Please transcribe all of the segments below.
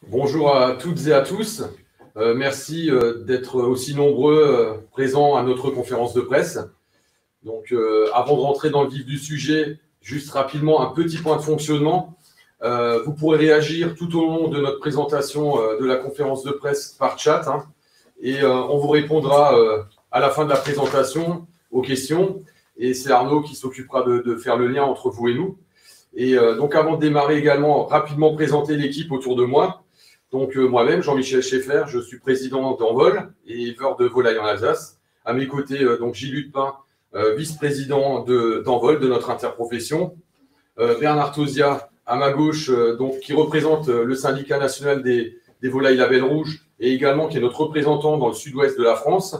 Bonjour à toutes et à tous. Merci d'être aussi nombreux présents à notre conférence de presse. Donc, avant de rentrer dans le vif du sujet, juste rapidement un petit point de fonctionnement. Vous pourrez réagir tout au long de notre présentation de la conférence de presse par chat, et on vous répondra à la fin de la présentation aux questions. Et c'est Arnaud qui s'occupera de faire le lien entre vous et nous. Et donc, avant de démarrer également, rapidement présenter l'équipe autour de moi. Donc, moi-même, Jean-Michel Schaeffer, je suis président d'Envol et éleveur de volailles en Alsace. À mes côtés, donc Gilles Lutepin, vice-président d'Envol, de notre interprofession. Bernard Tosia, à ma gauche, donc, qui représente le syndicat national des volailles label rouge et également qui est notre représentant dans le sud-ouest de la France.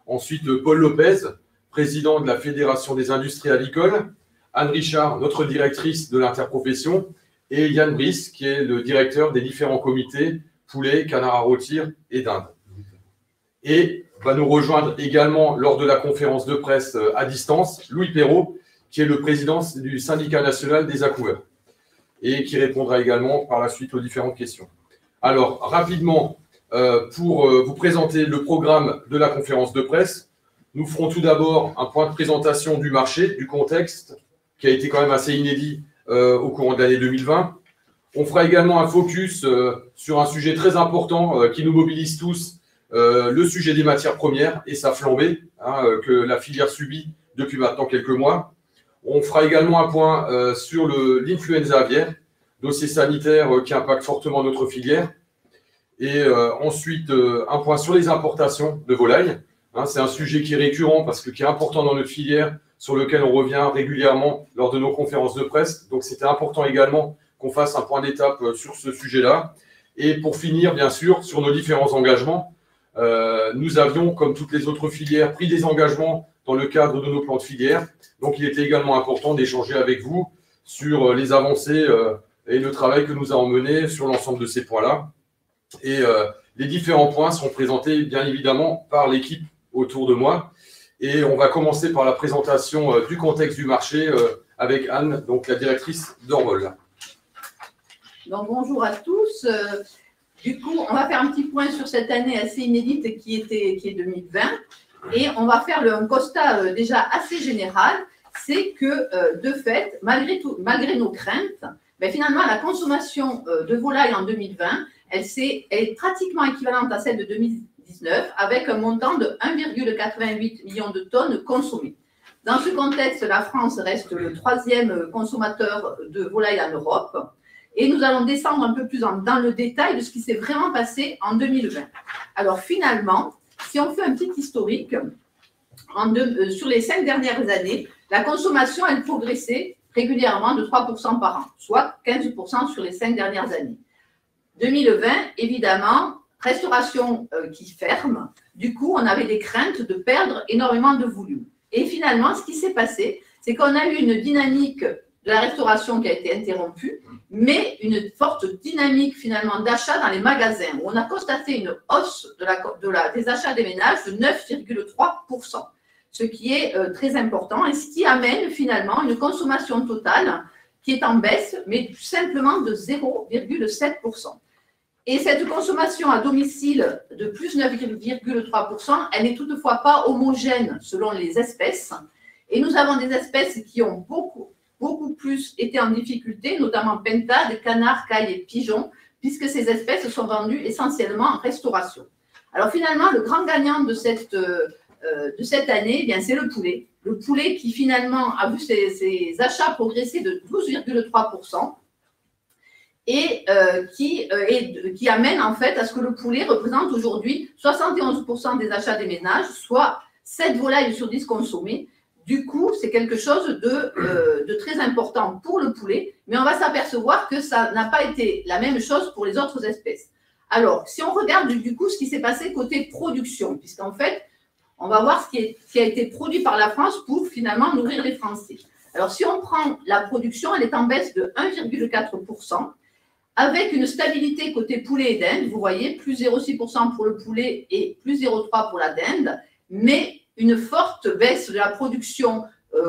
Ensuite, Paul Lopez, président de la Fédération des industries avicoles. Anne Richard, notre directrice de l'interprofession. Et Yann Brice, qui est le directeur des différents comités poulet, canard à rôtir et dinde. Et va nous rejoindre également lors de la conférence de presse à distance, Louis Perrault, qui est le président du syndicat national des accouveurs et qui répondra également par la suite aux différentes questions. Alors, rapidement, pour vous présenter le programme de la conférence de presse, nous ferons tout d'abord un point de présentation du marché, du contexte, qui a été quand même assez inédit au courant de l'année 2020. On fera également un focus sur un sujet très important qui nous mobilise tous, le sujet des matières premières et sa flambée que la filière subit depuis maintenant quelques mois. On fera également un point sur l'influenza aviaire, dossier sanitaire qui impacte fortement notre filière. Et ensuite, un point sur les importations de volailles. C'est un sujet qui est récurrent parce que qui est important dans notre filière, sur lequel on revient régulièrement lors de nos conférences de presse. Donc, c'était important également qu'on fasse un point d'étape sur ce sujet-là. Et pour finir, bien sûr, sur nos différents engagements, nous avions, comme toutes les autres filières, pris des engagements dans le cadre de nos plans de filière. Donc, il était également important d'échanger avec vous sur les avancées et le travail que nous avons mené sur l'ensemble de ces points-là. Et les différents points seront présentés, bien évidemment, par l'équipe autour de moi. Et on va commencer par la présentation du contexte du marché avec Anne, donc la directrice d'Envol. Donc, bonjour à tous. Du coup, on va faire un petit point sur cette année assez inédite qui est 2020. Et on va faire un constat déjà assez général. C'est que, de fait, malgré nos craintes, finalement, la consommation de volailles en 2020, elle est pratiquement équivalente à celle de 2019, avec un montant de 1,88 million de tonnes consommées. Dans ce contexte, la France reste le troisième consommateur de volailles en Europe. Et nous allons descendre un peu plus dans le détail de ce qui s'est vraiment passé en 2020. Alors finalement, si on fait un petit historique, sur les 5 dernières années, la consommation, elle progressait régulièrement de 3% par an, soit 15% sur les 5 dernières années. 2020, évidemment, restauration qui ferme. Du coup, on avait des craintes de perdre énormément de volume. Et finalement, ce qui s'est passé, c'est qu'on a eu une dynamique de la restauration qui a été interrompue, mais une forte dynamique finalement d'achat dans les magasins, où on a constaté une hausse des achats des ménages de 9,3%, ce qui est très important et ce qui amène finalement une consommation totale qui est en baisse, mais simplement de 0,7%. Et cette consommation à domicile de plus 9,3%, elle n'est toutefois pas homogène selon les espèces. Et nous avons des espèces qui ont beaucoup plus été en difficulté, notamment pintades, canards, cailles et pigeons, puisque ces espèces sont vendues essentiellement en restauration. Alors finalement, le grand gagnant de cette année, c'est le poulet. Le poulet qui finalement a vu ses achats progresser de 12,3%. Et qui amène en fait à ce que le poulet représente aujourd'hui 71% des achats des ménages, soit 7 volailles sur 10 consommées. Du coup, c'est quelque chose de très important pour le poulet, mais on va s'apercevoir que ça n'a pas été la même chose pour les autres espèces. Alors, si on regarde du coup ce qui s'est passé côté production, puisqu'en fait, on va voir ce qui a été produit par la France pour finalement nourrir les Français. Alors, si on prend la production, elle est en baisse de 1,4%. Avec une stabilité côté poulet et dinde, vous voyez, plus 0,6% pour le poulet et plus 0,3% pour la dinde, mais une forte baisse de la production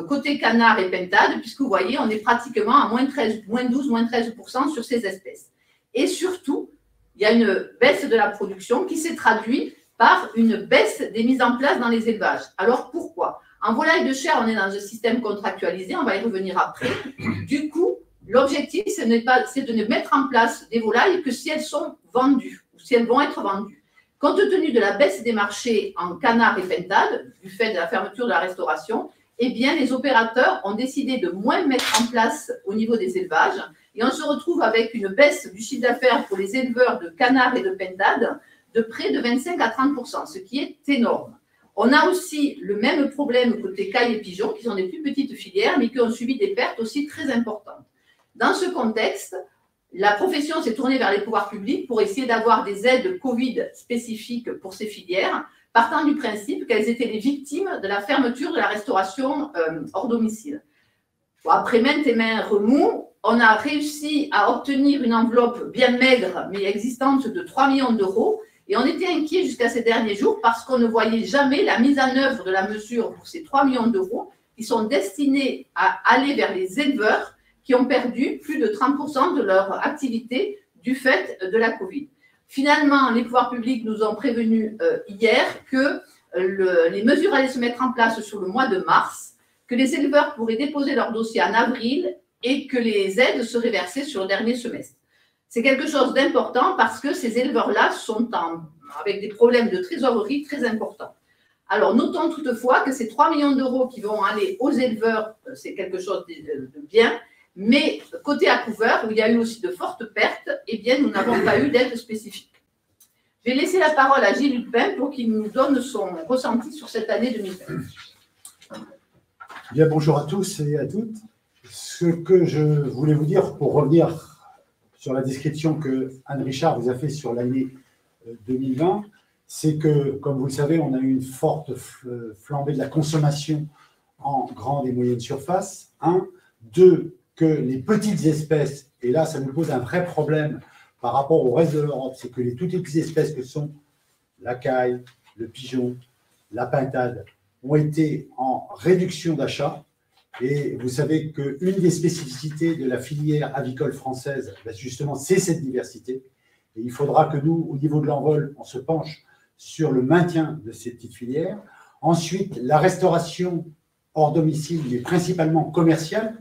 côté canard et pintade, puisque vous voyez, on est pratiquement à moins 12, moins 13% sur ces espèces. Et surtout, il y a une baisse de la production qui s'est traduite par une baisse des mises en place dans les élevages. Alors pourquoi? En volaille de chair, on est dans un système contractualisé, on va y revenir après. Du coup, l'objectif, c'est de ne mettre en place des volailles que si elles sont vendues, ou si elles vont être vendues. Compte tenu de la baisse des marchés en canard et pintade, du fait de la fermeture de la restauration, eh bien, les opérateurs ont décidé de moins mettre en place au niveau des élevages. Et on se retrouve avec une baisse du chiffre d'affaires pour les éleveurs de canard et de pintade de près de 25 à 30%, ce qui est énorme. On a aussi le même problème côté caille et pigeons, qui sont des plus petites filières, mais qui ont subi des pertes aussi très importantes. Dans ce contexte, la profession s'est tournée vers les pouvoirs publics pour essayer d'avoir des aides Covid spécifiques pour ces filières, partant du principe qu'elles étaient les victimes de la fermeture de la restauration hors domicile. Bon, après maintes et maints remous, on a réussi à obtenir une enveloppe bien maigre, mais existante, de 3 millions d'euros. Et on était inquiet jusqu'à ces derniers jours parce qu'on ne voyait jamais la mise en œuvre de la mesure pour ces 3 millions d'euros qui sont destinés à aller vers les éleveurs qui ont perdu plus de 30% de leur activité du fait de la Covid. Finalement, les pouvoirs publics nous ont prévenus hier que les mesures allaient se mettre en place sur le mois de mars, que les éleveurs pourraient déposer leur dossier en avril et que les aides seraient versées sur le dernier semestre. C'est quelque chose d'important parce que ces éleveurs-là sont avec des problèmes de trésorerie très importants. Alors, notons toutefois que ces 3 millions d'euros qui vont aller aux éleveurs, c'est quelque chose de bien, mais côté accouveur, où il y a eu aussi de fortes pertes, eh bien, nous n'avons pas eu d'aide spécifique. Je vais laisser la parole à Gilles Lupin pour qu'il nous donne son ressenti sur cette année 2020. Bien, bonjour à tous et à toutes. Ce que je voulais vous dire pour revenir sur la description que Anne Richard vous a fait sur l'année 2020, c'est que, comme vous le savez, on a eu une forte flambée de la consommation en grande et moyenne surface. 1. 2, que les petites espèces, et là, ça nous pose un vrai problème par rapport au reste de l'Europe, c'est que les toutes petites espèces que sont la caille, le pigeon, la pintade, ont été en réduction d'achat. Et vous savez qu'une des spécificités de la filière avicole française, justement, c'est cette diversité. Et il faudra que nous, au niveau de l'envol, on se penche sur le maintien de ces petites filières. Ensuite, la restauration hors domicile, mais principalement commerciale,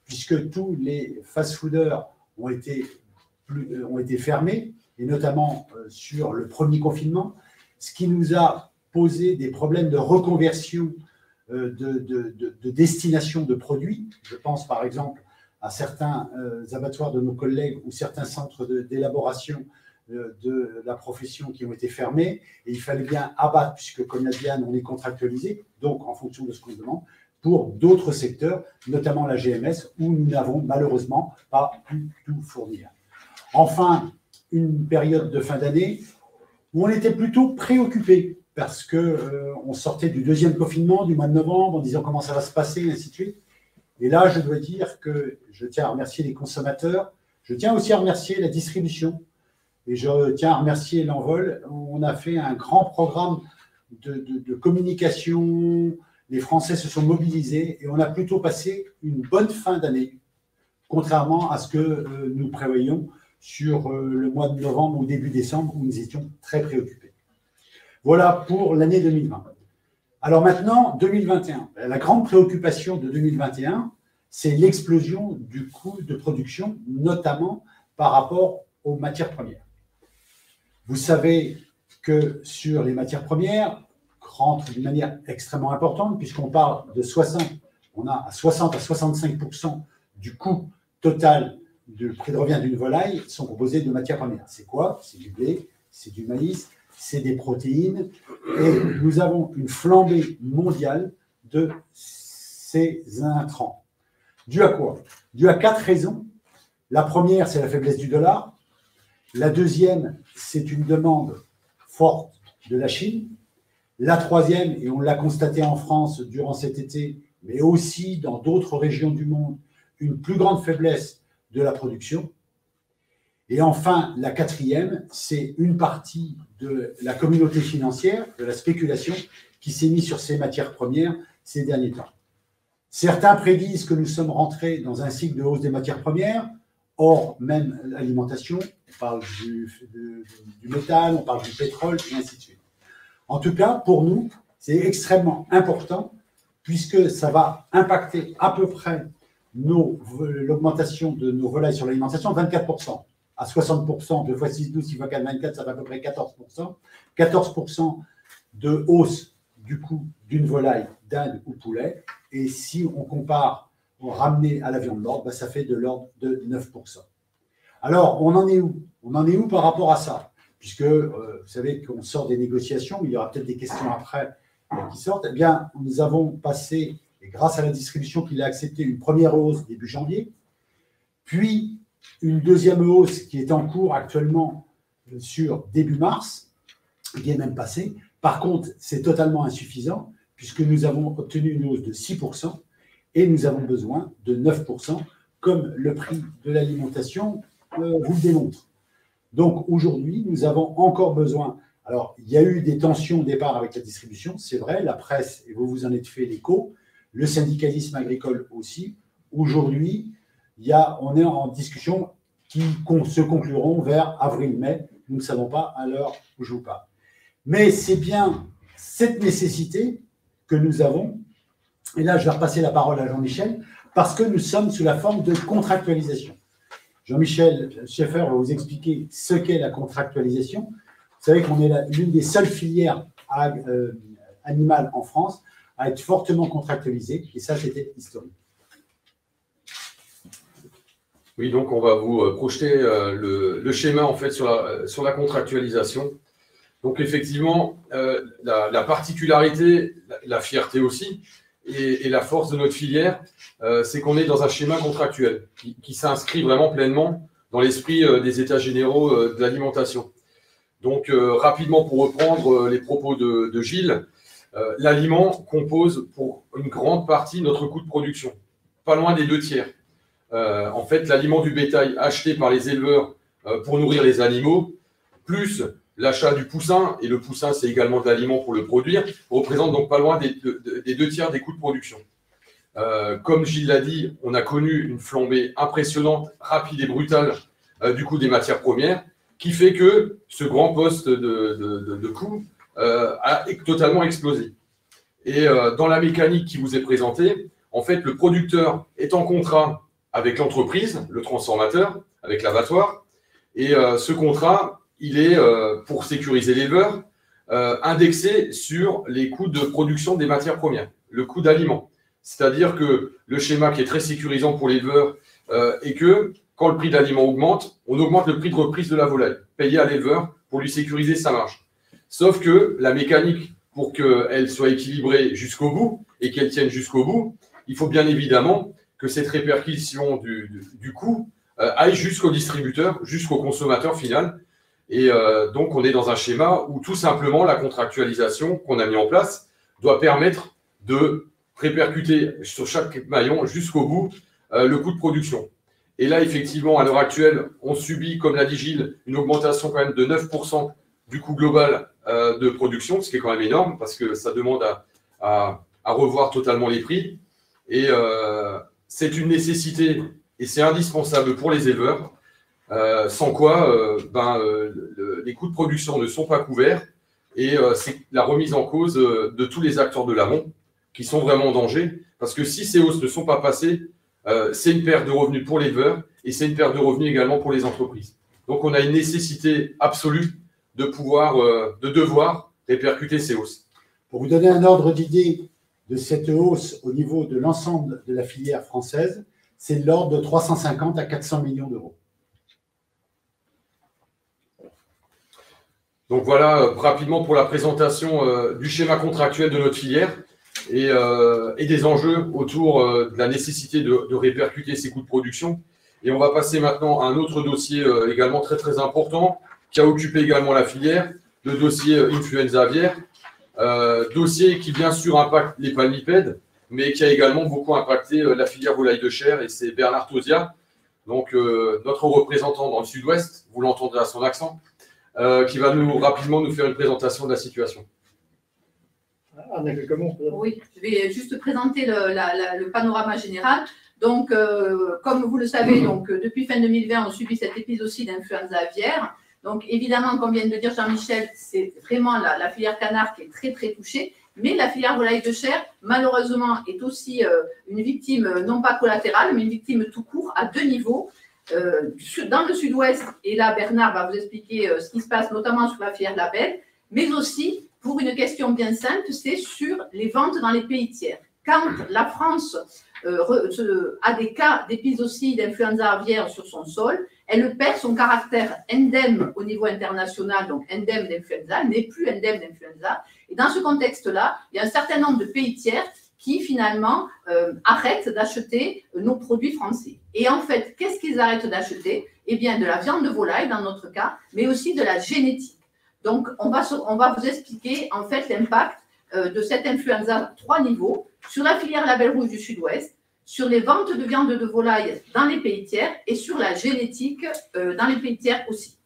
puisque tous les fast-fooders ont été fermés, et notamment sur le premier confinement, ce qui nous a posé des problèmes de reconversion de destination de produits. Je pense par exemple à certains abattoirs de nos collègues ou certains centres d'élaboration de la profession qui ont été fermés, et il fallait bien abattre, puisque comme l'a dit Anne, on est contractualisé, donc en fonction de ce qu'on demande, pour d'autres secteurs, notamment la GMS, où nous n'avons malheureusement pas pu tout fournir. Enfin, une période de fin d'année où on était plutôt préoccupé, parce qu'on sortait du deuxième confinement du mois de novembre en disant comment ça va se passer, et ainsi de suite. Et là, je dois dire que je tiens à remercier les consommateurs, je tiens aussi à remercier la distribution, et je tiens à remercier l'Envol. On a fait un grand programme de communication, les Français se sont mobilisés, et on a plutôt passé une bonne fin d'année, contrairement à ce que nous prévoyions sur le mois de novembre ou début décembre, où nous étions très préoccupés. Voilà pour l'année 2020. Alors maintenant, 2021. La grande préoccupation de 2021, c'est l'explosion du coût de production, notamment par rapport aux matières premières. Vous savez que sur les matières premières, rentre d'une manière extrêmement importante, puisqu'on parle de 60 à 65% du coût total du prix de revient d'une volaille sont composés de matières premières. C'est quoi? C'est du blé, c'est du maïs, c'est des protéines, et nous avons une flambée mondiale de ces intrants. Dû à quoi? Dû à 4 raisons. La première, c'est la faiblesse du dollar. La deuxième, c'est une demande forte de la Chine. La troisième, et on l'a constaté en France durant cet été, mais aussi dans d'autres régions du monde, une plus grande faiblesse de la production. Et enfin, la quatrième, c'est une partie de la communauté financière, de la spéculation, qui s'est mise sur ces matières premières ces derniers temps. Certains prédisent que nous sommes rentrés dans un cycle de hausse des matières premières, hors même l'alimentation, on parle du méthane, on parle du pétrole, et ainsi de suite. En tout cas, pour nous, c'est extrêmement important puisque ça va impacter à peu près l'augmentation de nos volailles sur l'alimentation, 24%. À 60%, 2 x 6, 12, 6 x 4, 24, ça fait à peu près 14%. 14% de hausse du coût d'une volaille, dinde ou poulet. Et si on compare, on ramené à la viande morte, ça fait de l'ordre de 9%. Alors, on en est où? On en est où par rapport à ça? Puisque vous savez qu'on sort des négociations, il y aura peut-être des questions après qui sortent. Eh bien, nous avons passé, et grâce à la distribution qui l'a accepté, une première hausse début janvier, puis une deuxième hausse qui est en cours actuellement sur début mars, qui est même passée. Par contre, c'est totalement insuffisant, puisque nous avons obtenu une hausse de 6% et nous avons besoin de 9%, comme le prix de l'alimentation vous le démontre. Donc aujourd'hui, nous avons encore besoin. Alors, il y a eu des tensions au départ avec la distribution, c'est vrai, la presse, et vous vous en êtes fait l'écho, le syndicalisme agricole aussi. Aujourd'hui, on est en discussion qui se concluront vers avril-mai. Nous ne savons pas à l'heure où je vous parle. Mais c'est bien cette nécessité que nous avons. Et là, je vais repasser la parole à Jean-Michel, parce que nous sommes sous la forme de contractualisation. Jean-Michel Schaeffer va vous expliquer ce qu'est la contractualisation. Vous savez qu'on est l'une des seules filières animales en France à être fortement contractualisée, et ça, c'était historique. Oui, donc on va vous projeter le schéma en fait sur la contractualisation. Donc effectivement, la particularité, la fierté aussi, et la force de notre filière, c'est qu'on est dans un schéma contractuel qui s'inscrit vraiment pleinement dans l'esprit des États généraux de l'alimentation. Donc rapidement pour reprendre les propos de Gilles, l'aliment compose pour une grande partie notre coût de production, pas loin des 2/3. En fait, l'aliment du bétail acheté par les éleveurs pour nourrir les animaux, plus l'achat du poussin, et le poussin, c'est également de l'aliment pour le produire, représente donc pas loin des 2/3 des coûts de production. Comme Gilles l'a dit, on a connu une flambée impressionnante, rapide et brutale du coût des matières premières, qui fait que ce grand poste de coût a totalement explosé. Et dans la mécanique qui vous est présentée, en fait, le producteur est en contrat avec l'entreprise, le transformateur, avec l'abattoir, et ce contrat, il est, pour sécuriser l'éleveur, indexé sur les coûts de production des matières premières, le coût d'aliment. C'est-à-dire que le schéma qui est très sécurisant pour l'éleveur est que quand le prix de l'aliment augmente, on augmente le prix de reprise de la volaille, payé à l'éleveur pour lui sécuriser sa marge. Sauf que la mécanique, pour qu'elle soit équilibrée jusqu'au bout et qu'elle tienne jusqu'au bout, il faut bien évidemment que cette répercussion du coût aille jusqu'au distributeur, jusqu'au consommateur final. Et donc, on est dans un schéma où tout simplement la contractualisation qu'on a mis en place doit permettre de répercuter sur chaque maillon jusqu'au bout le coût de production. Et là, effectivement, à l'heure actuelle, on subit, comme l'a dit Gilles, une augmentation quand même de 9% du coût global de production, ce qui est quand même énorme parce que ça demande à revoir totalement les prix. Et c'est une nécessité et c'est indispensable pour les éleveurs, sans quoi les coûts de production ne sont pas couverts et c'est la remise en cause de tous les acteurs de l'amont qui sont vraiment en danger parce que si ces hausses ne sont pas passées, c'est une perte de revenus pour l'éleveur et c'est une perte de revenus également pour les entreprises. Donc on a une nécessité absolue de devoir répercuter ces hausses. Pour vous donner un ordre d'idée de cette hausse au niveau de l'ensemble de la filière française, c'est de l'ordre de 350 à 400 millions d'euros. Donc voilà, rapidement pour la présentation du schéma contractuel de notre filière et des enjeux autour de la nécessité de répercuter ces coûts de production. Et on va passer maintenant à un autre dossier également très très important qui a occupé également la filière, le dossier influenza aviaire. Dossier qui bien sûr impacte les palmipèdes, mais qui a également beaucoup impacté la filière volaille de chair, et c'est Bernard Tauziat, donc notre représentant dans le sud-ouest, vous l'entendrez à son accent, qui va rapidement nous faire une présentation de la situation. Oui, je vais juste présenter le panorama général. Donc, comme vous le savez, donc, depuis fin 2020, on subit cet épisode aussi d'influenza aviaire. Donc, évidemment, comme vient de le dire Jean-Michel, c'est vraiment la filière canard qui est très, très touchée. Mais la filière volaille de chair, malheureusement, est aussi une victime, non pas collatérale, mais une victime tout court, à deux niveaux. Dans le sud-ouest, et là, Bernard va vous expliquer ce qui se passe, notamment sur la filière label, mais aussi, pour une question bien simple, c'est sur les ventes dans les pays tiers. Quand la France a des cas d'épisodie d'influenza aviaire sur son sol, elle perd son caractère endème au niveau international, donc endème d'influenza, n'est plus endème d'influenza. Et dans ce contexte-là, il y a un certain nombre de pays tiers qui finalement arrêtent d'acheter nos produits français. Et en fait, qu'est-ce qu'ils arrêtent d'acheter? Eh bien, de la viande de volaille dans notre cas, mais aussi de la génétique. Donc, on va vous expliquer en fait l'impact de cette influenza à 3 niveaux sur la filière label rouge du Sud-Ouest, sur les ventes de viande de volaille dans les pays tiers et sur la génétique dans les pays tiers aussi.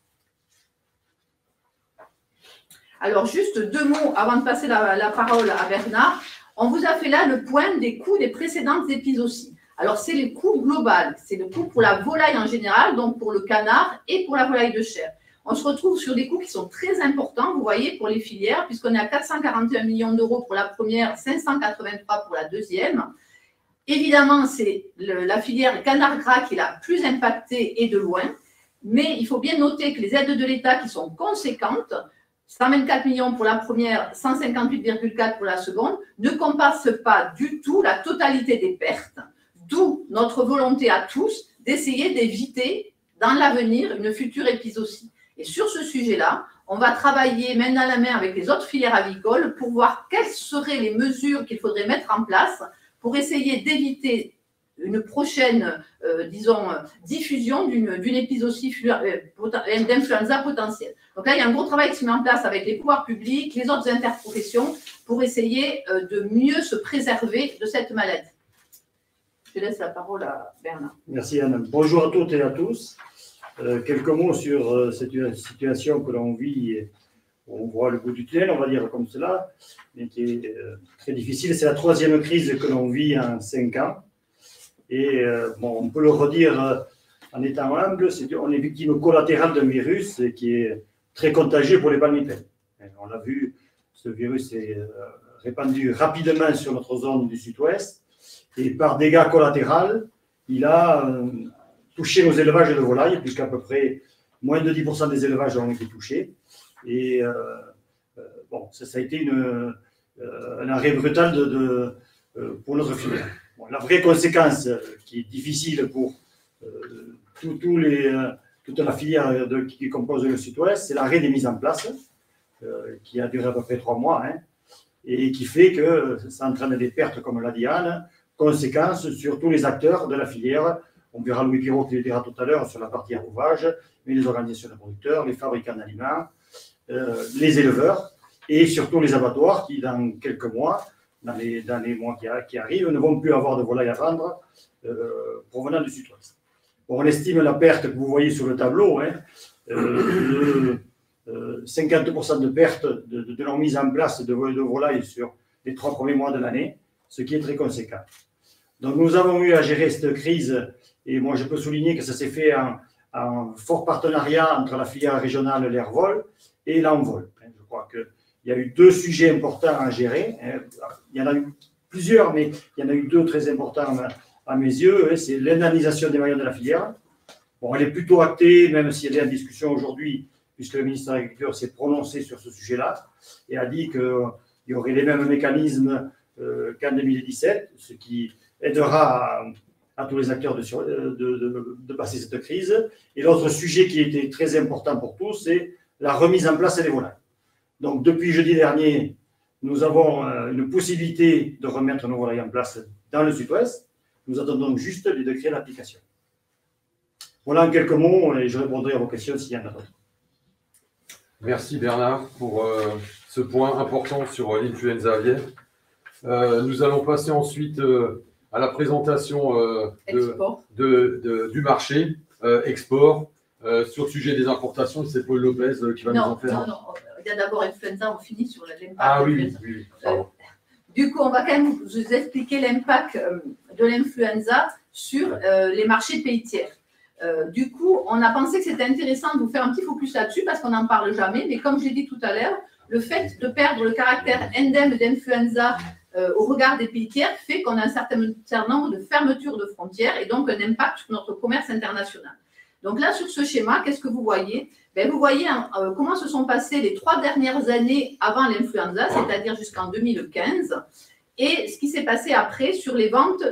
Alors, juste 2 mots avant de passer la parole à Bernard. On vous a fait là le point des coûts des précédentes épisodies. Alors, c'est le coût global, c'est le coût pour la volaille en général, donc pour le canard et pour la volaille de chair. On se retrouve sur des coûts qui sont très importants, vous voyez, pour les filières, puisqu'on est à 441 millions d'euros pour la première, 583 pour la deuxième. Évidemment, c'est la filière canard gras qui est la plus impactée et de loin, mais il faut bien noter que les aides de l'État qui sont conséquentes, 124 millions pour la première, 158,4 pour la seconde, ne compensent pas du tout la totalité des pertes, d'où notre volonté à tous d'essayer d'éviter dans l'avenir une future épisodie. Et sur ce sujet-là, on va travailler main dans la main avec les autres filières avicoles pour voir quelles seraient les mesures qu'il faudrait mettre en place pour essayer d'éviter une prochaine, diffusion d'une épisodie d'influenza potentielle. Donc là, il y a un gros travail qui se met en place avec les pouvoirs publics, les autres interprofessions, pour essayer de mieux se préserver de cette maladie. Je laisse la parole à Bernard. Merci Anne. Bonjour à toutes et à tous. Quelques mots sur cette situation que l'on vit. On voit le bout du tunnel, on va dire comme cela, mais qui est très difficile. C'est la 3e crise que l'on vit en 5 ans. Et bon, on peut le redire en étant humble, on est victime collatérale d'un virus qui est très contagieux pour les palmipèdes. On l'a vu, ce virus est répandu rapidement sur notre zone du sud-ouest et par dégâts collatéraux, il a touché nos élevages de volailles, puisqu'à peu près moins de 10% des élevages ont été touchés. Et bon, ça a été un arrêt brutal pour notre filière. Bon, la vraie conséquence qui est difficile pour toute la filière qui compose le sud-ouest, c'est l'arrêt des mises en place, qui a duré à peu près 3 mois, hein, et qui fait que ça entraîne des pertes, comme l'a dit Anne, conséquences sur tous les acteurs de la filière. On verra Louis Pirot qui le dira tout à l'heure sur la partie arrosage, mais les organisations de producteurs, les fabricants d'aliments, les éleveurs et surtout les abattoirs qui, dans quelques mois, dans les mois qui arrivent, ne vont plus avoir de volailles à vendre provenant du sud-ouest. Bon, on estime la perte que vous voyez sur le tableau, hein, de 50% de perte de leur mise en place de volailles sur les 3 premiers mois de l'année, ce qui est très conséquent. Donc nous avons eu à gérer cette crise, et moi je peux souligner que ça s'est fait en fort partenariat entre la filière régionale l'Airvol et l'Envol. Je crois qu'il y a eu 2 sujets importants à gérer. Il y en a eu plusieurs, mais il y en a eu 2 très importants à mes yeux. C'est l'indemnisation des maillons de la filière. Bon, elle est plutôt actée, même si elle est en discussion aujourd'hui, puisque le ministre de l'Agriculture s'est prononcé sur ce sujet-là et a dit qu'il y aurait les mêmes mécanismes qu'en 2017, ce qui aidera à tous les acteurs de passer cette crise. Et l'autre sujet qui était très important pour tous, c'est la remise en place des volailles. Donc, depuis jeudi dernier, nous avons une possibilité de remettre nos volailles en place dans le sud-ouest. Nous attendons juste les décrets d'application. Voilà en quelques mots, et je répondrai à vos questions s'il y en a d'autres. Merci Bernard pour ce point important sur l'influenza aviaire. Nous allons passer ensuite à la présentation du marché export. Sur le sujet des importations, c'est Paul Lopez qui va nous en faire. Non, il y a d'abord influenza, on finit sur l'impact. Ah oui, pardon. Du coup, on va quand même vous expliquer l'impact de l'influenza sur les marchés de pays tiers. Du coup, on a pensé que c'était intéressant de vous faire un petit focus là-dessus parce qu'on n'en parle jamais. Mais comme je l'ai dit tout à l'heure, le fait de perdre le caractère endème d'influenza au regard des pays tiers fait qu'on a un certain nombre de fermetures de frontières et donc un impact sur notre commerce international. Donc là, sur ce schéma, qu'est-ce que vous voyez? Vous voyez comment se sont passées les 3 dernières années avant l'influenza, c'est-à-dire jusqu'en 2015, et ce qui s'est passé après sur les ventes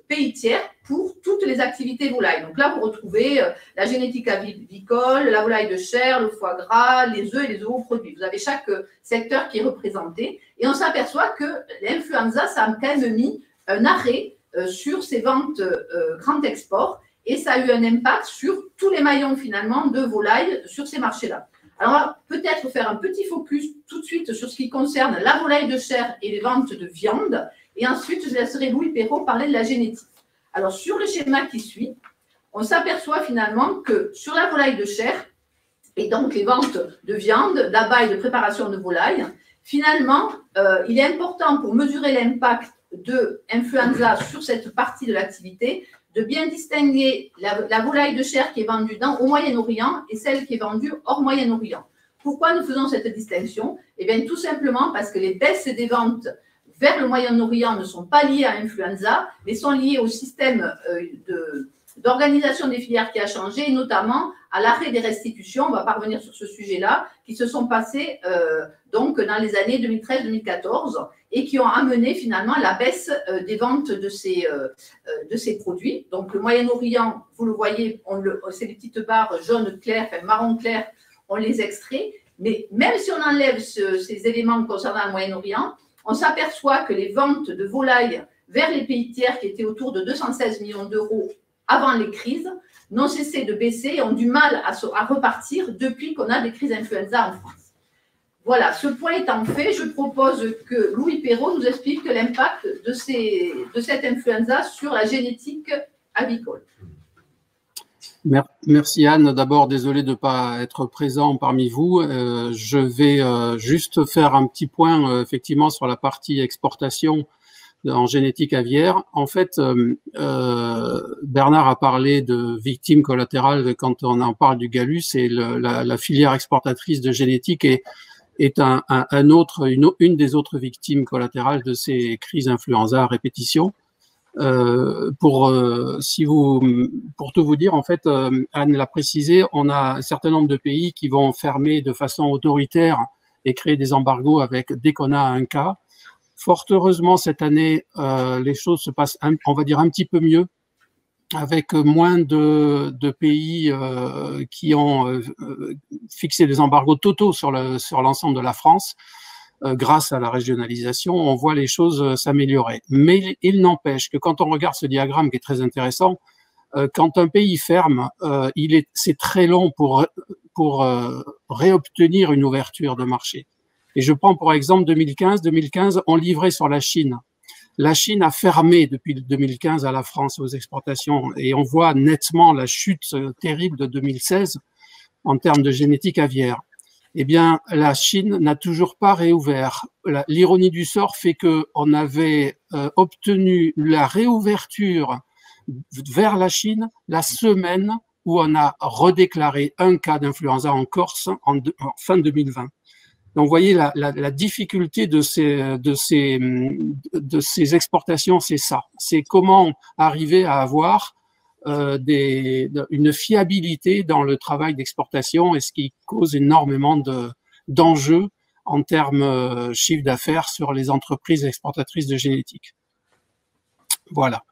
pays tiers pour toutes les activités volailles. Donc là, vous retrouvez la génétique avicole, la volaille de chair, le foie gras, les œufs et les ovoproduits. Vous avez chaque secteur qui est représenté. Et on s'aperçoit que l'influenza, ça a quand même mis un arrêt sur ces ventes grand export. Et ça a eu un impact sur tous les maillons finalement de volailles sur ces marchés-là. Alors, on va peut-être faire un petit focus tout de suite sur ce qui concerne la volaille de chair et les ventes de viande. Et ensuite, je laisserai Louis Perrault parler de la génétique. Alors, sur le schéma qui suit, on s'aperçoit finalement que sur la volaille de chair, et donc les ventes de viande, d'abat et de préparation de volaille, finalement, il est important pour mesurer l'impact de l'influenza sur cette partie de l'activité de bien distinguer la volaille de chair qui est vendue au Moyen-Orient et celle qui est vendue hors Moyen-Orient. Pourquoi nous faisons cette distinction? Eh bien, tout simplement parce que les baisses des ventes vers le Moyen-Orient ne sont pas liées à l'influenza, mais sont liées au système d'organisation des filières qui a changé, et notamment à l'arrêt des restitutions, on va pas revenir sur ce sujet-là, qui se sont passées donc dans les années 2013-2014 et qui ont amené finalement la baisse des ventes de ces produits. Donc le Moyen-Orient, vous le voyez, c'est des petites barres jaune clair, enfin marron clair, on les extrait, mais même si on enlève ces éléments concernant le Moyen-Orient, on s'aperçoit que les ventes de volailles vers les pays tiers qui étaient autour de 216 millions d'euros avant les crises, n'ont cessé de baisser et ont du mal à repartir depuis qu'on a des crises influenza en France. Voilà, ce point étant fait, je propose que Louis Perrault nous explique l'impact de cette influenza sur la génétique avicole. Merci Anne. D'abord, désolé de ne pas être présent parmi vous. Je vais juste faire un petit point effectivement sur la partie exportation en génétique aviaire. En fait, Bernard a parlé de victimes collatérales quand on en parle du Gallus, et la filière exportatrice de génétique est une des autres victimes collatérales de ces crises influenza à répétition. Pour tout vous dire, en fait, Anne l'a précisé, on a un certain nombre de pays qui vont fermer de façon autoritaire et créer des embargos dès qu'on a un cas. Fort heureusement, cette année, les choses se passent, on va dire, un petit peu mieux, avec moins de pays qui ont fixé des embargos totaux sur l'ensemble de la France. Grâce à la régionalisation, on voit les choses s'améliorer. Mais il n'empêche que quand on regarde ce diagramme qui est très intéressant, quand un pays ferme, c'est très long pour réobtenir une ouverture de marché. Et je prends pour exemple 2015. 2015, on livrait sur la Chine. La Chine a fermé depuis 2015 à la France aux exportations, et on voit nettement la chute terrible de 2016 en termes de génétique aviaire. Eh bien, la Chine n'a toujours pas réouvert. L'ironie du sort fait que on avait obtenu la réouverture vers la Chine la semaine où on a redéclaré un cas d'influenza en Corse en fin 2020. Donc, vous voyez, la difficulté de ces exportations, c'est ça. C'est comment arriver à avoir une fiabilité dans le travail d'exportation, et ce qui cause énormément d'enjeux en termes chiffre d'affaires sur les entreprises exportatrices de génétique. Voilà.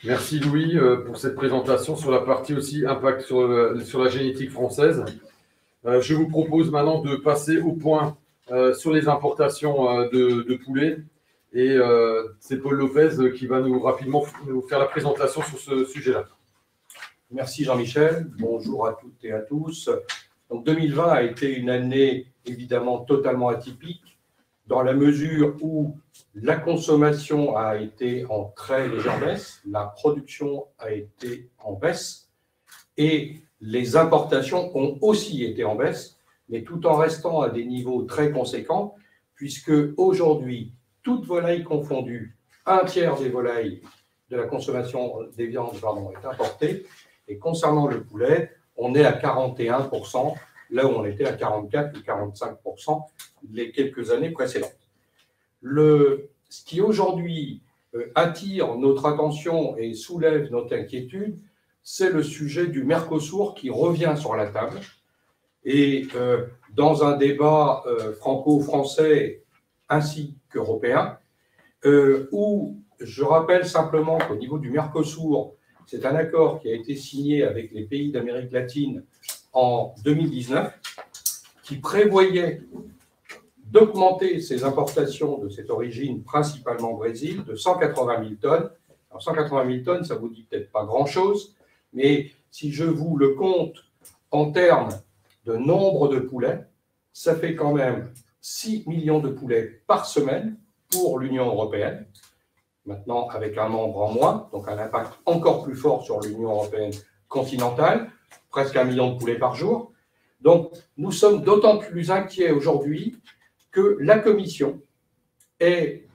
Merci Louis pour cette présentation sur la partie aussi impact sur la génétique française. Je vous propose maintenant de passer au point sur les importations de poulets. Et c'est Paul Lopez qui va rapidement nous faire la présentation sur ce sujet-là. Merci Jean-Michel. Bonjour à toutes et à tous. Donc 2020 a été une année évidemment totalement atypique, dans la mesure où la consommation a été en très légère baisse, la production a été en baisse, et les importations ont aussi été en baisse, mais tout en restant à des niveaux très conséquents, puisque aujourd'hui, toutes volailles confondues, un tiers des volailles de la consommation des viandes est importée. Et concernant le poulet, on est à 41%, là où on était à 44 ou 45% les quelques années précédentes. Ce qui aujourd'hui attire notre attention et soulève notre inquiétude, c'est le sujet du Mercosur qui revient sur la table. Et dans un débat franco-français ainsi qu'européen, où je rappelle simplement qu'au niveau du Mercosur, c'est un accord qui a été signé avec les pays d'Amérique latine en 2019, qui prévoyait d'augmenter ses importations de cette origine, principalement au Brésil, de 180 000 tonnes. Alors 180 000 tonnes, ça ne vous dit peut-être pas grand-chose, mais si je vous le compte en termes de nombre de poulets, ça fait quand même 6 millions de poulets par semaine pour l'Union européenne, maintenant avec un membre en moins, donc un impact encore plus fort sur l'Union européenne continentale, presque 1 million de poulets par jour. Donc nous sommes d'autant plus inquiets aujourd'hui que la Commission est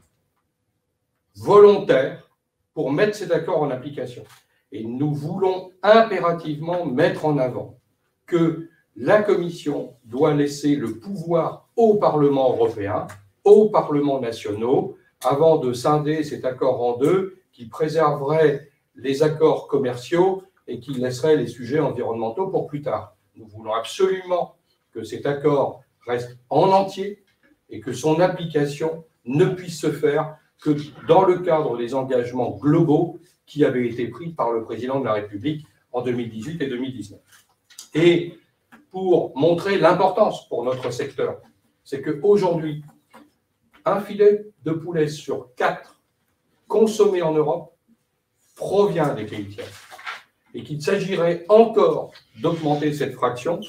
volontaire pour mettre cet accord en application. Et nous voulons impérativement mettre en avant que la Commission doit laisser le pouvoir au Parlement européen, aux parlements nationaux, avant de scinder cet accord en deux qui préserverait les accords commerciaux et qui laisserait les sujets environnementaux pour plus tard. Nous voulons absolument que cet accord reste en entier et que son application ne puisse se faire que dans le cadre des engagements globaux qui avaient été pris par le président de la République en 2018 et 2019. Et pour montrer l'importance pour notre secteur, c'est qu'aujourd'hui, un filet de poulet sur 4 consommé en Europe provient des pays tiers. Et qu'il s'agirait encore d'augmenter cette fraction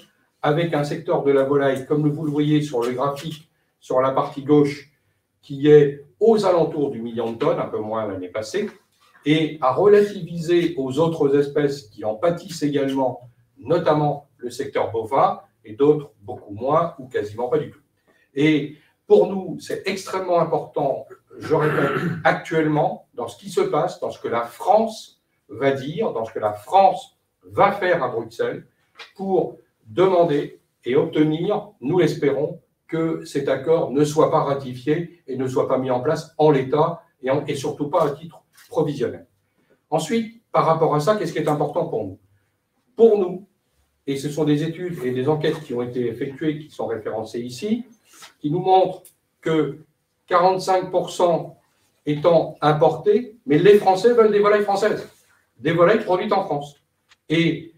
avec un secteur de la volaille, comme vous le voyez sur le graphique, sur la partie gauche, qui est aux alentours du million de tonnes, un peu moins l'année passée, et à relativiser aux autres espèces qui en pâtissent également, notamment le secteur bovin, et d'autres beaucoup moins ou quasiment pas du tout. Et pour nous, c'est extrêmement important, je répète, actuellement, dans ce qui se passe, dans ce que la France va dire, dans ce que la France va faire à Bruxelles, pour demander et obtenir, nous l'espérons, que cet accord ne soit pas ratifié et ne soit pas mis en place en l'état et surtout pas à titre provisionnel. Ensuite, par rapport à ça, qu'est-ce qui est important pour nous? Pour nous, et ce sont des études et des enquêtes qui ont été effectuées, qui sont référencées ici, qui nous montrent que 45% étant importés, mais les Français veulent des volailles françaises, des volailles produites en France. Et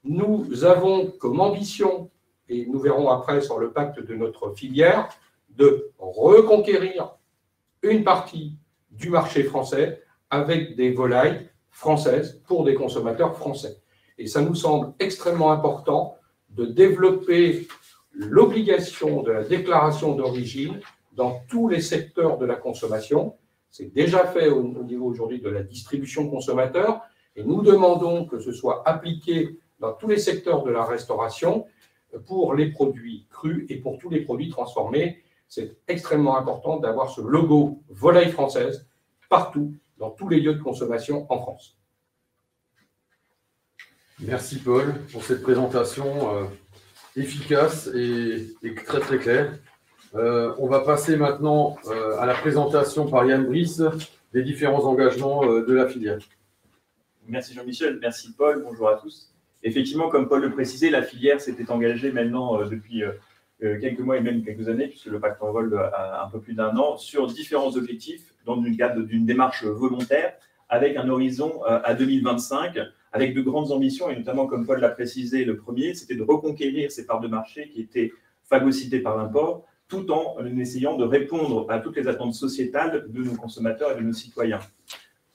nous avons comme ambition, et nous verrons après sur le pacte de notre filière, de reconquérir une partie du marché français avec des volailles françaises pour des consommateurs français. Et ça nous semble extrêmement important de développer l'obligation de la déclaration d'origine dans tous les secteurs de la consommation. C'est déjà fait au niveau aujourd'hui de la distribution consommateur et nous demandons que ce soit appliqué dans tous les secteurs de la restauration pour les produits crus et pour tous les produits transformés. C'est extrêmement important d'avoir ce logo volaille française partout, dans tous les lieux de consommation en France. Merci Paul pour cette présentation efficace et très très claire. On va passer maintenant à la présentation par Yann Brice des différents engagements de la filière. Merci Jean-Michel, merci Paul, bonjour à tous. Effectivement, comme Paul le précisait, la filière s'était engagée maintenant depuis quelques mois et même quelques années, puisque le pacte en vol a un peu plus d'1 an, sur différents objectifs dans le cadre d'une démarche volontaire, avec un horizon à 2025, avec de grandes ambitions, et notamment, comme Paul l'a précisé, le premier, c'était de reconquérir ces parts de marché qui étaient phagocytées par l'import, tout en essayant de répondre à toutes les attentes sociétales de nos consommateurs et de nos citoyens.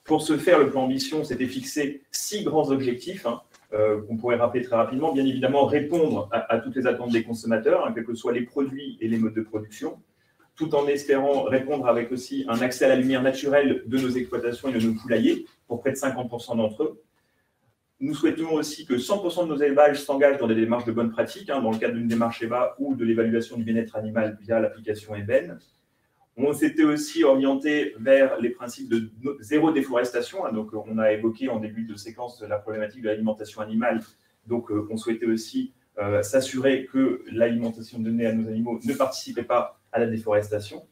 Pour ce faire, le plan Ambition s'était fixé 6 grands objectifs, qu'on pourrait rappeler très rapidement. Bien évidemment, répondre à toutes les attentes des consommateurs, quels que soient les produits et les modes de production, tout en espérant répondre avec aussi un accès à la lumière naturelle de nos exploitations et de nos poulaillers, pour près de 50% d'entre eux. Nous souhaitons aussi que 100% de nos élevages s'engagent dans des démarches de bonne pratique, dans le cadre d'une démarche EVA ou de l'évaluation du bien-être animal via l'application EBEN. On s'était aussi orienté vers les principes de zéro déforestation. Donc, on a évoqué en début de séquence la problématique de l'alimentation animale. Donc, on souhaitait aussi s'assurer que l'alimentation donnée à nos animaux ne participait pas à la déforestation.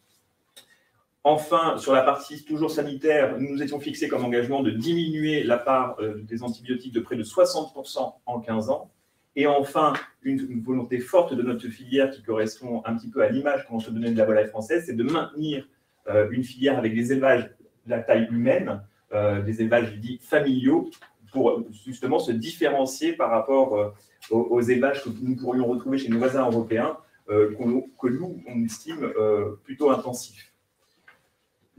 Enfin, sur la partie toujours sanitaire, nous nous étions fixés comme engagement de diminuer la part des antibiotiques de près de 60% en 15 ans. Et enfin, une volonté forte de notre filière qui correspond un petit peu à l'image qu'on se donnait de la volaille française, c'est de maintenir une filière avec des élevages de la taille humaine, des élevages dits familiaux, pour justement se différencier par rapport aux élevages que nous pourrions retrouver chez nos voisins européens, que nous, on estime plutôt intensifs.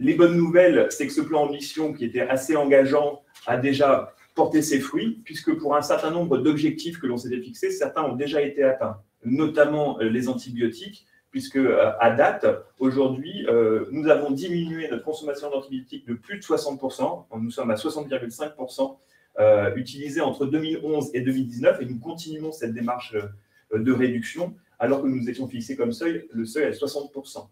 Les bonnes nouvelles, c'est que ce plan ambition, qui était assez engageant, a déjà porté ses fruits, puisque pour un certain nombre d'objectifs que l'on s'était fixés, certains ont déjà été atteints, notamment les antibiotiques, puisque à date, aujourd'hui, nous avons diminué notre consommation d'antibiotiques de plus de 60%, nous sommes à 60,5% utilisés entre 2011 et 2019, et nous continuons cette démarche de réduction, alors que nous étions fixés comme seuil, le seuil à 60%.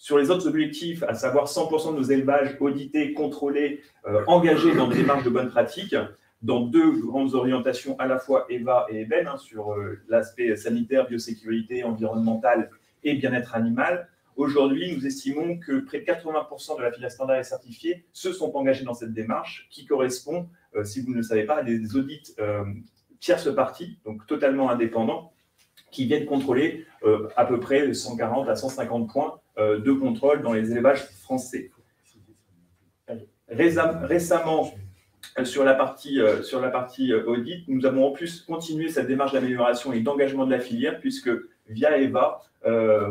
Sur les autres objectifs, à savoir 100% de nos élevages audités, contrôlés, engagés dans des démarches de bonnes pratiques, dans deux grandes orientations, à la fois EVA et EBEN, sur l'aspect sanitaire, biosécurité, environnemental et bien-être animal. Aujourd'hui, nous estimons que près de 80% de la filière standard et certifiée se sont engagés dans cette démarche, qui correspond, si vous ne le savez pas, à des audits tierces parties, donc totalement indépendants, qui viennent contrôler à peu près 140 à 150 points de contrôle dans les élevages français. Récemment, sur la partie audit, nous avons en plus continué cette démarche d'amélioration et d'engagement de la filière, puisque via EVA,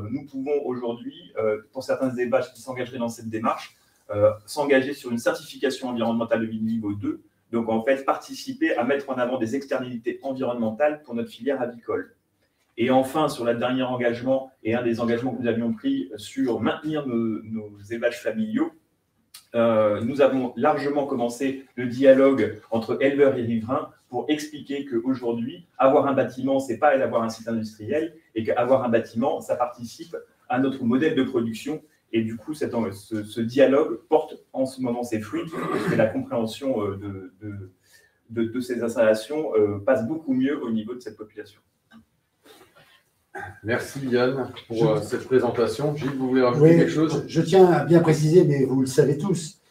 nous pouvons aujourd'hui, pour certains élevages qui s'engageraient dans cette démarche, s'engager sur une certification environnementale de niveau 2, donc en fait participer à mettre en avant des externalités environnementales pour notre filière avicole. Et enfin, sur le dernier engagement, et un des engagements que nous avions pris sur maintenir nos élevages familiaux, nous avons largement commencé le dialogue entre éleveurs et riverains pour expliquer qu'aujourd'hui, avoir un bâtiment, ce n'est pas avoir un site industriel, et qu'avoir un bâtiment, ça participe à notre modèle de production. Et du coup, ce dialogue porte en ce moment ses fruits, parce que la compréhension de ces installations passe beaucoup mieux au niveau de cette population. Merci Yann pour cette présentation. Gilles, vous voulez rajouter quelque chose? Je tiens à bien préciser, mais vous le savez tous,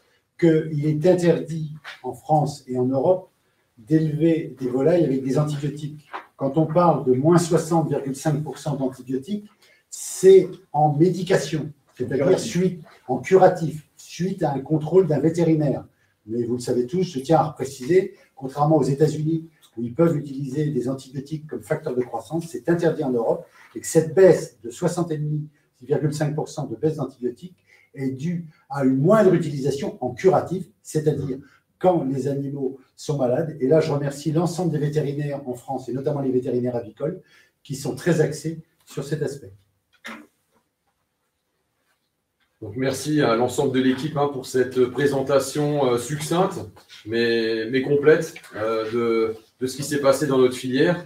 qu'il est interdit en France et en Europe d'élever des volailles avec des antibiotiques. Quand on parle de moins 60,5% d'antibiotiques, c'est en médication, c'est-à-dire en curatif, suite à un contrôle d'un vétérinaire. Mais vous le savez tous, je tiens à préciser, contrairement aux États-Unis, où ils peuvent utiliser des antibiotiques comme facteur de croissance, c'est interdit en Europe, et que cette baisse de 60,5% de baisse d'antibiotiques est due à une moindre utilisation en curatif, c'est-à-dire quand les animaux sont malades. Et là, je remercie l'ensemble des vétérinaires en France, et notamment les vétérinaires avicoles, qui sont très axés sur cet aspect. Donc, merci à l'ensemble de l'équipe pour cette présentation succincte, mais complète de ce qui s'est passé dans notre filière.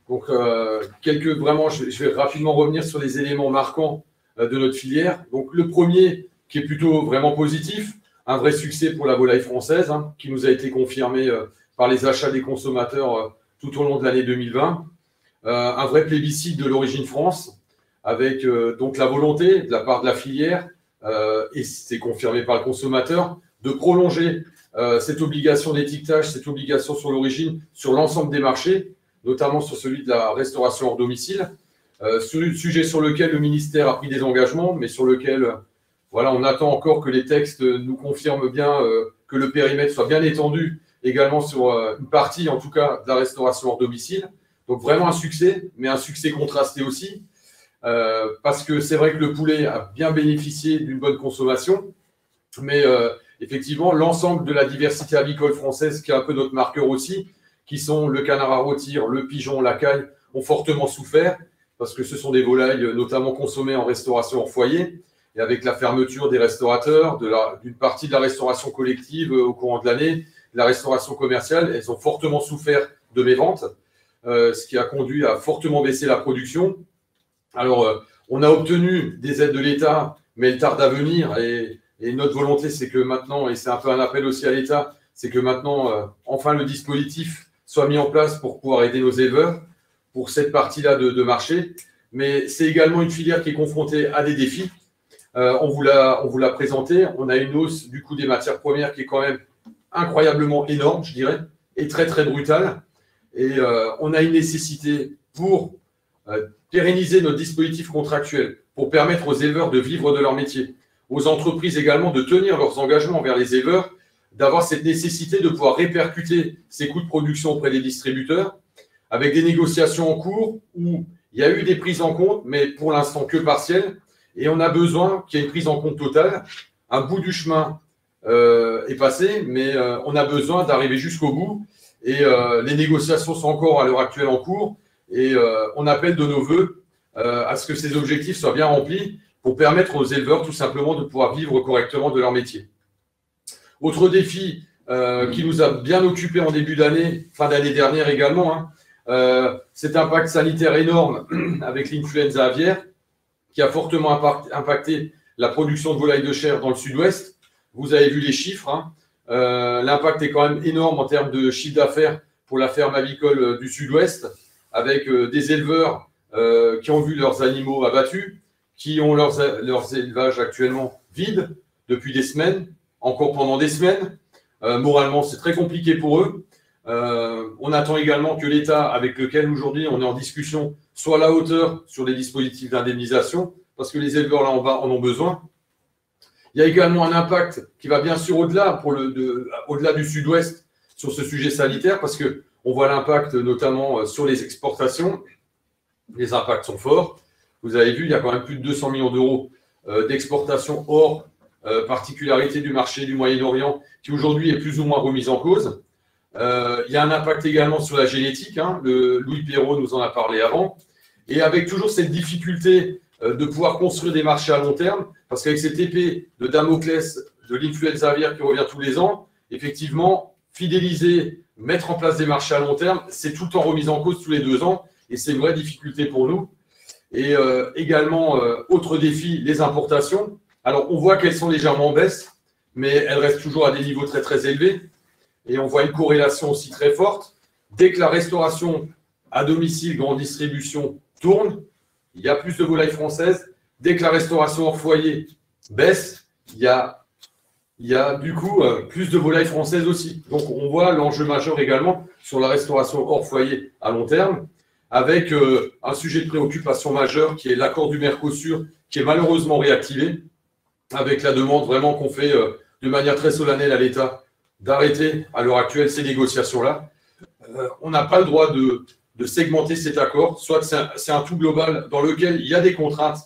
Donc, vraiment, je vais rapidement revenir sur les éléments marquants de notre filière. Donc, le premier, qui est plutôt vraiment positif, un vrai succès pour la volaille française, qui nous a été confirmé par les achats des consommateurs tout au long de l'année 2020. Un vrai plébiscite de l'origine France, avec donc la volonté de la part de la filière, et c'est confirmé par le consommateur, de prolonger cette obligation d'étiquetage, cette obligation sur l'origine sur l'ensemble des marchés, notamment sur celui de la restauration hors domicile, sujet sur lequel le ministère a pris des engagements, mais sur lequel on attend encore que les textes nous confirment bien que le périmètre soit bien étendu également sur une partie, en tout cas, de la restauration hors domicile. Donc vraiment un succès, mais un succès contrasté aussi, parce que c'est vrai que le poulet a bien bénéficié d'une bonne consommation, mais effectivement, l'ensemble de la diversité avicole française, qui est un peu notre marqueur aussi, qui sont le canard à rôtir, le pigeon, la caille, ont fortement souffert, parce que ce sont des volailles notamment consommées en restauration hors foyer, et avec la fermeture des restaurateurs, d'une partie de la restauration collective au courant de l'année, la restauration commerciale, elles ont fortement souffert de méventes, ce qui a conduit à fortement baisser la production. Alors, On a obtenu des aides de l'État, mais elles tardent à venir. Et notre volonté, c'est que maintenant, et c'est un peu un appel aussi à l'État, c'est que maintenant, enfin, le dispositif soit mis en place pour pouvoir aider nos éleveurs pour cette partie-là de marché. Mais c'est également une filière qui est confrontée à des défis. On vous l'a présenté. On a une hausse du coût des matières premières qui est quand même incroyablement énorme, je dirais, et très, très brutale. Et on a une nécessité pour pérenniser notre dispositif contractuel, pour permettre aux éleveurs de vivre de leur métier, aux entreprises également de tenir leurs engagements envers les éleveurs, d'avoir cette nécessité de pouvoir répercuter ces coûts de production auprès des distributeurs, avec des négociations en cours où il y a eu des prises en compte, mais pour l'instant que partielles, et on a besoin qu'il y ait une prise en compte totale. Un bout du chemin est passé, mais on a besoin d'arriver jusqu'au bout, et les négociations sont encore à l'heure actuelle en cours, et on appelle de nos voeux à ce que ces objectifs soient bien remplis pour permettre aux éleveurs tout simplement de pouvoir vivre correctement de leur métier. Autre défi qui nous a bien occupé en début d'année, fin d'année dernière également, cet impact sanitaire énorme avec l'influenza aviaire qui a fortement impacté la production de volailles de chair dans le sud-ouest. Vous avez vu les chiffres. L'impact est quand même énorme en termes de chiffre d'affaires pour la ferme avicole du sud-ouest, avec des éleveurs qui ont vu leurs animaux abattus, qui ont leurs élevages actuellement vides depuis des semaines, encore pendant des semaines. Moralement, c'est très compliqué pour eux. On attend également que l'État, avec lequel aujourd'hui on est en discussion, soit à la hauteur sur les dispositifs d'indemnisation, parce que les éleveurs là en bas en ont besoin. Il y a également un impact qui va bien sûr au-delà du sud-ouest sur ce sujet sanitaire, parce qu'on voit l'impact notamment sur les exportations. Les impacts sont forts. Vous avez vu, il y a quand même plus de 200 millions d'euros d'exportation hors particularité du marché du Moyen-Orient, qui aujourd'hui est plus ou moins remise en cause. Il y a un impact également sur la génétique. Louis Perrault nous en a parlé avant. Et avec toujours cette difficulté de pouvoir construire des marchés à long terme, parce qu'avec cette épée de Damoclès de l'influenza aviaire qui revient tous les ans, effectivement, fidéliser, mettre en place des marchés à long terme, c'est tout le temps remis en cause tous les 2 ans. Et c'est une vraie difficulté pour nous. Et également, autre défi, les importations. Alors, on voit qu'elles sont légèrement en baisse, mais elles restent toujours à des niveaux très, très élevés. Et on voit une corrélation aussi très forte. Dès que la restauration à domicile, grande distribution, tourne, il y a plus de volailles françaises. Dès que la restauration hors foyer baisse, il y a du coup plus de volailles françaises aussi. Donc, on voit l'enjeu majeur également sur la restauration hors foyer à long terme, avec un sujet de préoccupation majeur qui est l'accord du Mercosur, qui est malheureusement réactivé, avec la demande vraiment qu'on fait de manière très solennelle à l'État d'arrêter à l'heure actuelle ces négociations-là. On n'a pas le droit de segmenter cet accord, soit c'est un tout global dans lequel il y a des contraintes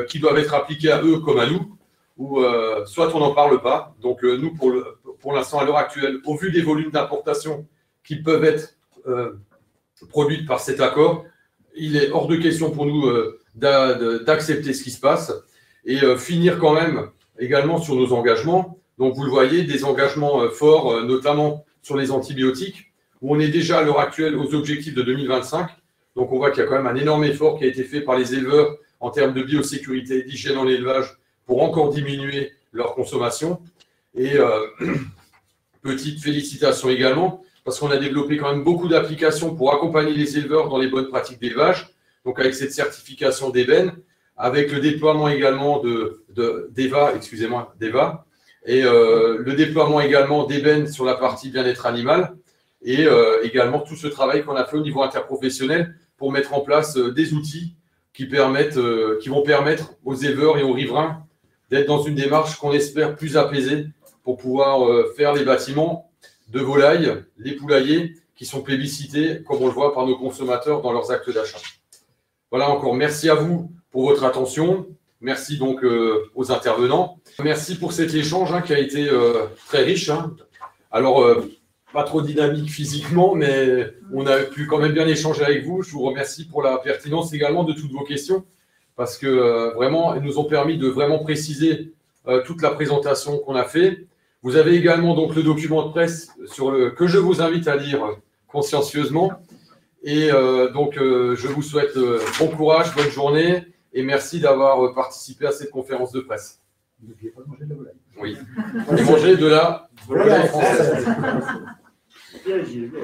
qui doivent être appliquées à eux comme à nous, ou soit on n'en parle pas. Donc nous, pour l'instant, à l'heure actuelle, au vu des volumes d'importation qui peuvent être produites par cet accord, il est hors de question pour nous d'accepter ce qui se passe et finir quand même également sur nos engagements. Donc vous le voyez, des engagements forts, notamment sur les antibiotiques, où on est déjà à l'heure actuelle aux objectifs de 2025. Donc on voit qu'il y a quand même un énorme effort qui a été fait par les éleveurs en termes de biosécurité, d'hygiène en élevage, pour encore diminuer leur consommation. Et petite félicitation également, parce qu'on a développé quand même beaucoup d'applications pour accompagner les éleveurs dans les bonnes pratiques d'élevage, donc avec cette certification d'ébène, avec le déploiement également d'EVA, et le déploiement également d'ébène sur la partie bien-être animal, et également tout ce travail qu'on a fait au niveau interprofessionnel pour mettre en place des outils qui vont permettre aux éleveurs et aux riverains d'être dans une démarche qu'on espère plus apaisée pour pouvoir faire les bâtiments de volailles, les poulaillers, qui sont plébiscités, comme on le voit, par nos consommateurs dans leurs actes d'achat. Voilà, encore merci à vous pour votre attention. Merci donc aux intervenants. Merci pour cet échange qui a été très riche. Alors, pas trop dynamique physiquement, mais on a pu quand même bien échanger avec vous. Je vous remercie pour la pertinence également de toutes vos questions, parce que vraiment, elles nous ont permis de vraiment préciser toute la présentation qu'on a fait. Vous avez également donc le document de presse que je vous invite à lire consciencieusement. Et donc, je vous souhaite bon courage, bonne journée, et merci d'avoir participé à cette conférence de presse. N'oubliez pas de manger de la volaille. Oui. Et manger de la volaille française. Bien, Gilles, bien.